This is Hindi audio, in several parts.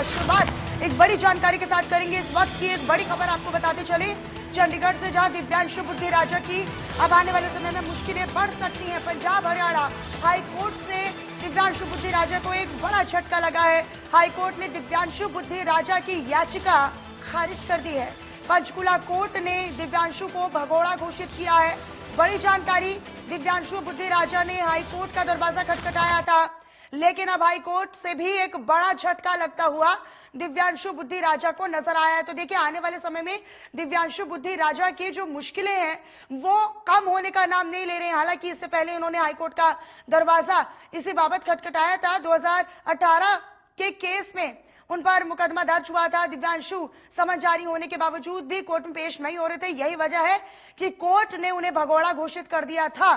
के बाद एक बड़ी जानकारी के साथ करेंगे इस वक्त की एक बड़ी खबर आपको बताते चले चंडीगढ़ से, जहां दिव्यांशु बुद्धि राजा की अब आने वाले समय में मुश्किलें बढ़ सकती हैं। पंजाब हरियाणा हाई कोर्ट से दिव्यांशु बुद्धि राजा को एक बड़ा झटका लगा है। हाई कोर्ट ने दिव्यांशु बुद्धि राजा की याचिका खारिज कर दी है। पंचकुला कोर्ट ने दिव्यांशु को भगोड़ा घोषित किया है। बड़ी जानकारी, दिव्यांशु बुद्धि राजा ने हाई कोर्ट का दरवाजा खटखटाया था, लेकिन अब हाई कोर्ट से भी एक बड़ा झटका लगता हुआ दिव्यांशु बुद्धि राजा को नजर आया है। तो देखिए, आने वाले समय में दिव्यांशु बुद्धि राजा की जो मुश्किलें हैं वो कम होने का नाम नहीं ले रहे हैं। हालांकि इससे पहले उन्होंने हाईकोर्ट का दरवाजा इसी बाबत खटखटाया था। 2018 के केस में उन पर मुकदमा दर्ज हुआ था। दिव्यांशु समन जारी होने के बावजूद भी कोर्ट में पेश नहीं हो रहे थे। यही वजह है कि कोर्ट ने उन्हें भगोड़ा घोषित कर दिया था।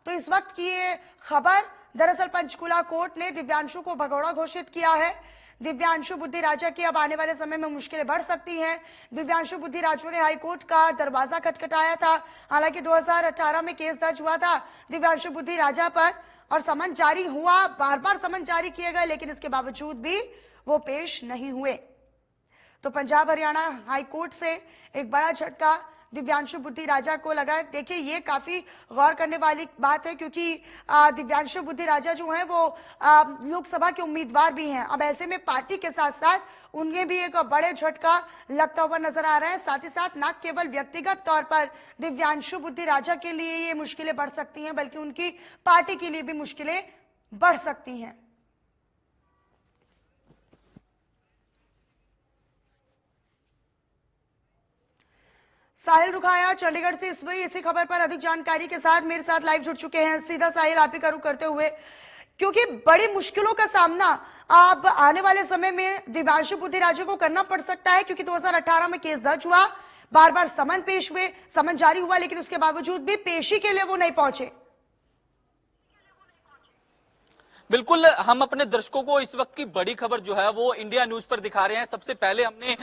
तो इस वक्त की ये खबर, दरअसल पंचकुला कोर्ट ने दिव्यांशु को भगोड़ा घोषित किया है। दिव्यांशु बुद्धि राजा की अब आने वाले समय में मुश्किलें बढ़ सकती हैं। दिव्यांशु बुद्धि राजा ने हाईकोर्ट का दरवाजा खटखटाया था। हालांकि 2018 में केस दर्ज हुआ था दिव्यांशु बुद्धि राजा पर और समन जारी हुआ, बार बार समन जारी किए गए, लेकिन इसके बावजूद भी वो पेश नहीं हुए। तो पंजाब हरियाणा हाईकोर्ट से एक बड़ा झटका दिव्यांशु बुद्धि राजा को लगा। देखिए, ये काफी गौर करने वाली बात है, क्योंकि दिव्यांशु बुद्धि राजा जो हैं वो लोकसभा के उम्मीदवार भी हैं। अब ऐसे में पार्टी के साथ साथ उन्हें भी एक बड़े झटका लगता हुआ नजर आ रहा है। साथ ही साथ न केवल व्यक्तिगत तौर पर दिव्यांशु बुद्धि राजा के लिए ये मुश्किलें बढ़ सकती हैं, बल्कि उनकी पार्टी के लिए भी मुश्किलें बढ़ सकती हैं। साहिल रुखाया चंडीगढ़ से इसी खबर पर अधिक जानकारी के साथ मेरे साथ लाइव जुड़ चुके हैं। सीधा साहिल, आप ही का रुख करते हुए, क्योंकि बड़ी मुश्किलों का सामना अब आने वाले समय में दिव्यांशु बुद्धि राजा को करना पड़ सकता है, क्योंकि 2018 में केस दर्ज हुआ, बार बार समन पेश हुए, समन जारी हुआ, लेकिन उसके बावजूद भी पेशी के लिए वो नहीं पहुंचे। बिल्कुल, हम अपने दर्शकों को इस वक्त की बड़ी खबर जो है वो इंडिया न्यूज पर दिखा रहे हैं। सबसे पहले हमने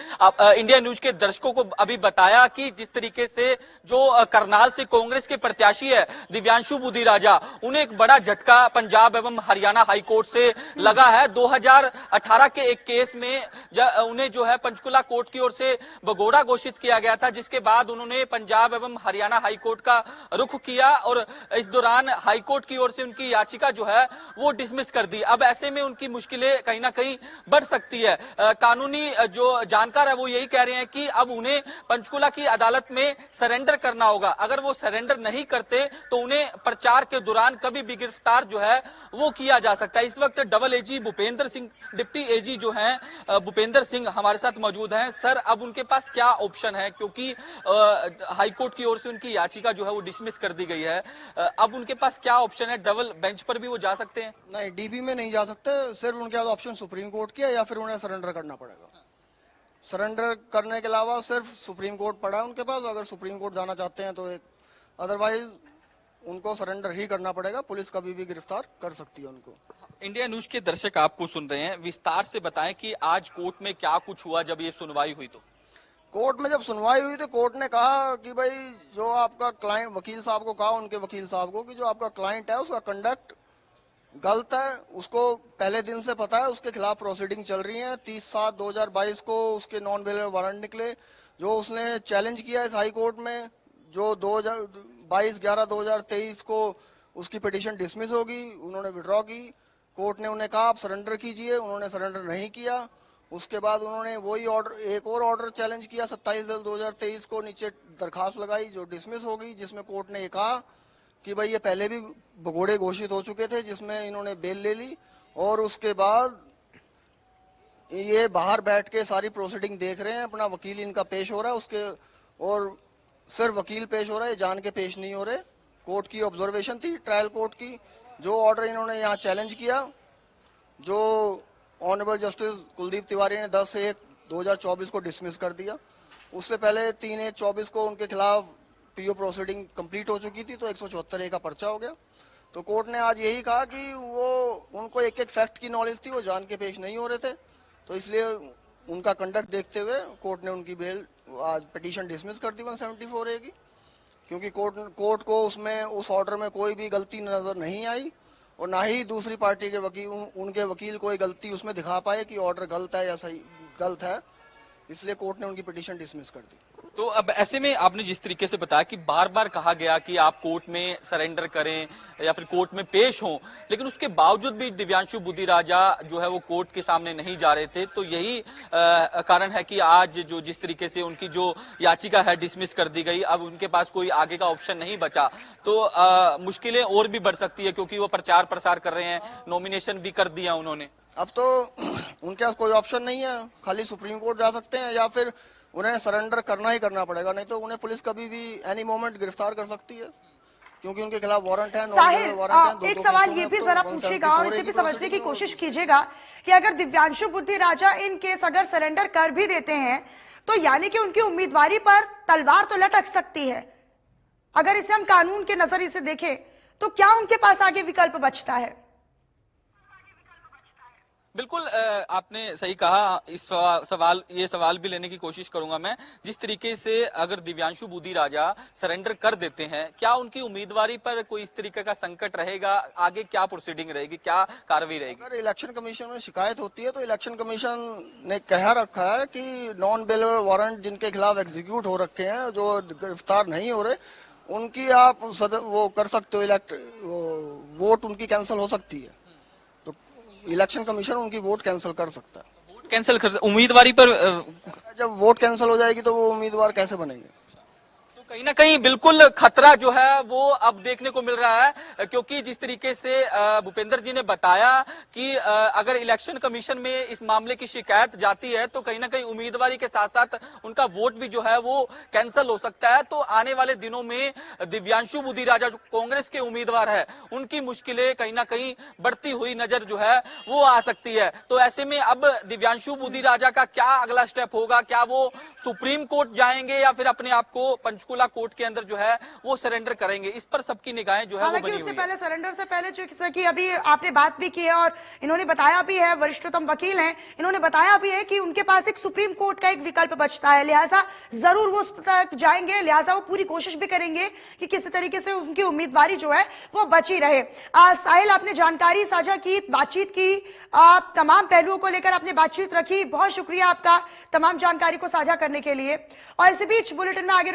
इंडिया न्यूज के दर्शकों को अभी बताया कि जिस तरीके से जो करनाल से कांग्रेस के प्रत्याशी है दिव्यांशु बुद्धि राजा, उन्हें एक बड़ा झटका पंजाब एवं हरियाणा हाईकोर्ट से लगा है। 2018 के एक केस में उन्हें जो है पंचकुला कोर्ट की ओर से भगोड़ा घोषित किया गया था, जिसके बाद उन्होंने पंजाब एवं हरियाणा हाईकोर्ट का रुख किया और इस दौरान हाईकोर्ट की ओर से उनकी याचिका जो है वो मिस कर दी। अब ऐसे में उनकी मुश्किलें कहीं ना कहीं बढ़ सकती है। कानूनी जो जानकार है वो यही कह रहे हैं कि अब उन्हें पंचकुला की अदालत में सरेंडर करना होगा। अगर वो सरेंडर नहीं करते तो उन्हें प्रचार के दौरान कभी भी गिरफ्तार जो है वो किया जा सकता है। इस वक्त डबल एजी भूपेंद्र सिंह, डिप्टी एजी जो हैं भूपेंद्र सिंह हमारे साथ मौजूद हैं। सर, अब उनके पास क्या ऑप्शन है, क्योंकि हाईकोर्ट की ओर से उनकी याचिका जो है वो डिसमिस कर दी गई है। अब उनके पास क्या ऑप्शन है? डबल बेंच पर भी वो जा सकते हैं? नहीं, डीबी में नहीं जा सकते। सिर्फ उनके पास ऑप्शन सुप्रीम कोर्ट की है या फिर उन्हें सरेंडर करना पड़ेगा। सरेंडर करने के अलावा सिर्फ सुप्रीम कोर्ट पड़ा है उनके पास। अगर सुप्रीम कोर्ट जाना चाहते हैं तो एक, अदरवाइज उनको सरेंडर ही करना पड़ेगा। पुलिस कभी भी गिरफ्तार कर सकती है उनको। इंडिया न्यूज के दर्शक आपको सुन रहे हैं, विस्तार से बताएं कि आज कोर्ट में क्या कुछ हुआ जब ये सुनवाई हुई। तो कोर्ट में जब सुनवाई हुई तो कोर्ट ने कहा कि भाई जो आपका क्लाइंट, वकील साहब को कहा, उनके वकील साहब को, कि जो आपका क्लाइंट है उसका कंडक्ट गलत है, उसको पहले दिन से पता है, उसके खिलाफ प्रोसीडिंग चल रही है। 30/7/2022 को उसके नॉन बेलेबल वारंट निकले, जो उसने चैलेंज किया इस हाई कोर्ट में। जो 22/11/2023 को उसकी पिटीशन डिसमिस होगी, उन्होंने विड्रॉ की। कोर्ट ने उन्हें कहा आप सरेंडर कीजिए, उन्होंने सरेंडर नहीं किया। उसके बाद उन्होंने वही ऑर्डर, एक और ऑर्डर चैलेंज किया 27/10/2023 को, नीचे दरखास्त लगाई जो डिसमिस हो गई, जिसमें कोर्ट ने ये कहा कि भाई ये पहले भी भगोड़े घोषित हो चुके थे, जिसमें इन्होंने बेल ले ली और उसके बाद ये बाहर बैठ के सारी प्रोसीडिंग देख रहे हैं। अपना वकील इनका पेश हो रहा है उसके, और सिर्फ वकील पेश हो रहा है, जान के पेश नहीं हो रहे। कोर्ट की ऑब्जर्वेशन थी, ट्रायल कोर्ट की। जो ऑर्डर इन्होंने यहाँ चैलेंज किया, जो ऑनरेबल जस्टिस कुलदीप तिवारी ने 10/1/2024 को डिसमिस कर दिया। उससे पहले 3/1/24 को उनके खिलाफ पीओ प्रोसीडिंग कंप्लीट हो चुकी थी, तो 174A का पर्चा हो गया। तो कोर्ट ने आज यही कहा कि वो, उनको एक एक फैक्ट की नॉलेज थी, वो जान के पेश नहीं हो रहे थे, तो इसलिए उनका कंडक्ट देखते हुए कोर्ट ने उनकी बेल आज पिटीशन डिसमिस कर दी 174A की, क्योंकि कोर्ट को उसमें, उस ऑर्डर में कोई भी गलती नजर नहीं आई और ना ही दूसरी पार्टी के वकील उनके वकील कोई गलती उसमें दिखा पाए कि ऑर्डर गलत है या सही गलत है, इसलिए कोर्ट ने उनकी पिटीशन डिसमिस कर दी। तो अब ऐसे में आपने जिस तरीके से बताया कि बार बार कहा गया कि आप कोर्ट में सरेंडर करें या फिर कोर्ट में पेश हों, लेकिन उसके बावजूद भी दिव्यांशु बुद्धि राजा जो है वो कोर्ट के सामने नहीं जा रहे थे, तो यही कारण है कि आज जो जिस तरीके से उनकी जो याचिका है डिसमिस कर दी गई, अब उनके पास कोई आगे का ऑप्शन नहीं बचा, तो मुश्किलें और भी बढ़ सकती है क्योंकि वो प्रचार प्रसार कर रहे हैं, नॉमिनेशन भी कर दिया उन्होंने। अब तो उनके पास कोई ऑप्शन नहीं है, खाली सुप्रीम कोर्ट जा सकते हैं या फिर उन्हें सरेंडर करना ही करना पड़ेगा, नहीं तो उन्हें पुलिस कभी भी एनी मोमेंट गिरफ्तार कर सकती है क्योंकि उनके खिलाफ वारंट है। साहिल, एक सवाल ये भी जरा पूछेगा और इसे भी समझने की कोशिश कीजिएगा कि अगर दिव्यांशु बुद्धि राजा इन केस अगर सरेंडर कर भी देते हैं तो यानी कि उनकी उम्मीदवारी पर तलवार तो लटक सकती है। अगर इसे हम कानून के नजरिए से देखें तो क्या उनके पास आगे विकल्प बचता है? बिल्कुल आपने सही कहा। इस सवाल भी लेने की कोशिश करूंगा मैं। जिस तरीके से अगर दिव्यांशु बुद्धि राजा सरेंडर कर देते हैं, क्या उनकी उम्मीदवारी पर कोई इस तरीके का संकट रहेगा? आगे क्या प्रोसीडिंग रहेगी, क्या कार्रवाई रहेगी? अगर इलेक्शन कमीशन में शिकायत होती है तो इलेक्शन कमीशन ने कह रखा है कि नॉन बेलेबल वारंट जिनके खिलाफ एग्जीक्यूट हो रखे हैं, जो गिरफ्तार नहीं हो रहे, उनकी आप वो कर सकते हो, वोट उनकी कैंसिल हो सकती है, तो इलेक्शन कमीशन उनकी वोट कैंसिल कर सकता है। वोट कैंसिल कर उम्मीदवारी पर जब वोट कैंसिल हो जाएगी तो वो उम्मीदवार कैसे बनेंगे? तो कहीं ना कहीं बिल्कुल खतरा जो है वो अब देखने को मिल रहा है, क्योंकि जिस तरीके से भूपेंद्र जी ने बताया कि अगर इलेक्शन कमीशन में इस मामले की शिकायत जाती है तो कहीं ना कहीं उम्मीदवारी के साथ साथ उनका वोट भी जो है वो कैंसिल हो सकता है। तो आने वाले दिनों में दिव्यांशु बुद्धि राजा जो कांग्रेस के उम्मीदवार है, उनकी मुश्किलें कहीं ना कहीं बढ़ती हुई नजर जो है वो आ सकती है। तो ऐसे में अब दिव्यांशु बुद्धि राजा का क्या अगला स्टेप होगा? क्या वो सुप्रीम कोर्ट जाएंगे या फिर अपने आप को पंचकुला कोर्ट के अंदर जो है वो सरेंडर करेंगे? इस पर सबकी निगाहें जो है वो बनी हुई है। पहले सरेंडर से पहले जैसा कि अभी आपने बात भी की है और इन्होंने बताया भी है, वरिष्ठतम वकील हैं, इन्होंने बताया भी है कि उनके पास एक सुप्रीम कोर्ट का एक विकल्प बचता है, लिहाजा जरूर वो उस तक जाएंगे, लिहाजा वो पूरी कोशिश भी करेंगे कि किसी तरीके से उनकी उम्मीदवारी जो है वो बची रहे। साहिल, आपने जानकारी साझा की, बातचीत की, तमाम पहलुओं को लेकर आपने बातचीत रखी, बहुत शुक्रिया आपका तमाम जानकारी को साझा करने के लिए। और इसी बीच बुलेटिन में आगे